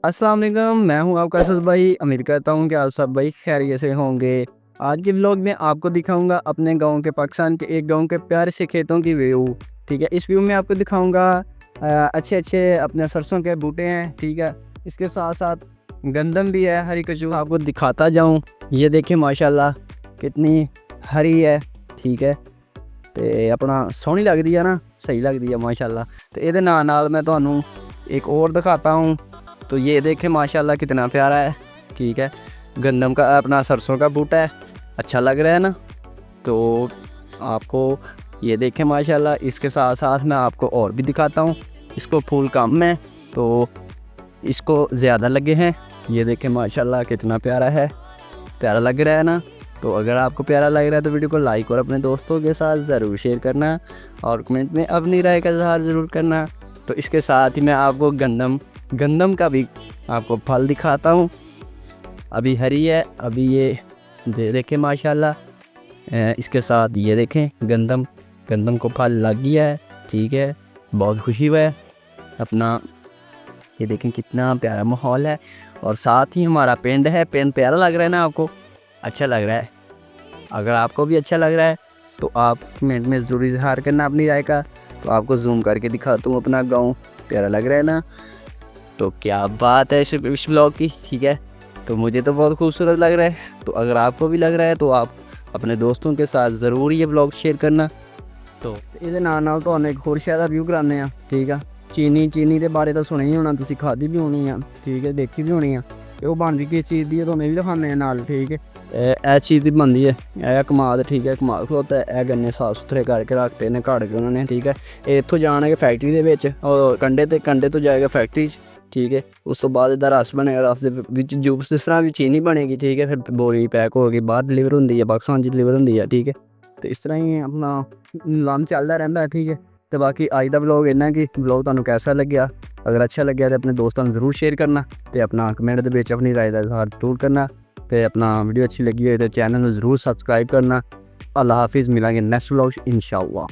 अस्सलाम वालेकुम, मैं हूं आपका असद भाई। उम्मीद करता हूं कि आप सब भाई खैरियत से होंगे। आज के व्लॉग में आपको दिखाऊंगा अपने गांव के, पाकिस्तान के एक गांव के प्यारे से खेतों की व्यू। ठीक है, इस व्यू में आपको दिखाऊंगा अच्छे अच्छे अपने सरसों के बूटे हैं। ठीक है, इसके साथ साथ गंदम भी है, हरी कचू आपको दिखाता जाऊँ। ये देखिए माशाल्लाह कितनी हरी है। ठीक है, तो अपना सोहनी लगती है ना, सही लगती है माशाल्लाह। तो ये नाल मैं तुहानू एक और दिखाता हूँ। तो ये देखें माशाल्लाह कितना प्यारा है। ठीक है, गंदम का अपना सरसों का बूटा है, अच्छा लग रहा है ना। तो आपको ये देखें माशाल्लाह, इसके साथ साथ मैं आपको और भी दिखाता हूँ। इसको फूल कम है तो इसको ज़्यादा लगे हैं। ये देखें माशाल्लाह कितना प्यारा है, प्यारा लग रहा है ना। तो अगर आपको प्यारा लग रहा है तो वीडियो को लाइक और अपने दोस्तों के साथ ज़रूर शेयर करना और कमेंट में अपनी राय का इज़हार ज़रूर करना। तो इसके साथ ही मैं आपको गंदम का भी आपको फल दिखाता हूँ। अभी हरी है, अभी ये देखें माशाल्लाह। इसके साथ ये देखें गंदम को फल लग गया है। ठीक है, बहुत खुशी हुआ है अपना। ये देखें कितना प्यारा माहौल है और साथ ही हमारा पिंड है। पिंड प्यारा लग रहा है ना, आपको अच्छा लग रहा है? अगर आपको भी अच्छा लग रहा है तो आप कमेंट में ज़रूर इजहार करना अपनी राय का। तो आपको जूम करके दिखाता हूँ अपना गाँव, प्यारा लग रहा है ना। तो क्या बात है इस ब्लॉग की। ठीक है, तो मुझे तो बहुत खूबसूरत लग रहा है। तो अगर आपको भी लग रहा है तो आप अपने दोस्तों के साथ ज़रूर ये ब्लॉग शेयर करना। तो ये नाल तो एक होर शहर का व्यू कराने। ठीक है, चीनी के बारे तो सुने ही होना, तुसी खाधी भी होनी है। ठीक है, देखी भी होनी है। तो बन रही किस चीज़ की है तो मैं भी दिखाने नाल। ठीक है, यह चीज़ की बनती है, यह कमाद। ठीक है, कमाद खलोता है, यह गन्ने साफ सुथरे करके रखते हैं घड़ के उन्होंने। ठीक है, इतों जाना फैक्ट्री के और कंडे तो जाएगा फैक्ट्री। ठीक है, उस तो बाद इधर रस बनेगा, रस के जूस जिस तरह भी चीनी बनेगी। ठीक है, फिर बोरी पैक होगी बाहर डिलीवर होंगी है, पाकिस्तान डिलीवर होंगी है। ठीक है, तो इस तरह ही अपना निज़ाम चलता रहता है। ठीक है, तो बाकी अज का ब्लॉग इन्ना कि ब्लॉग तुहानू कैसा लग्या। अगर अच्छा लग्या तो अपने दोस्तों को जरूर शेयर करना, तो अपना कमेंट के विच अपनी राय का इजहार जरूर करना। तो अपना वीडियो अच्छी लगी हो तो चैनल को जरूर सबसक्राइब करना। अल्लाह हाफिज़, मिलेंगे नेक्स्ट ब्लॉग इंशाअल्लाह।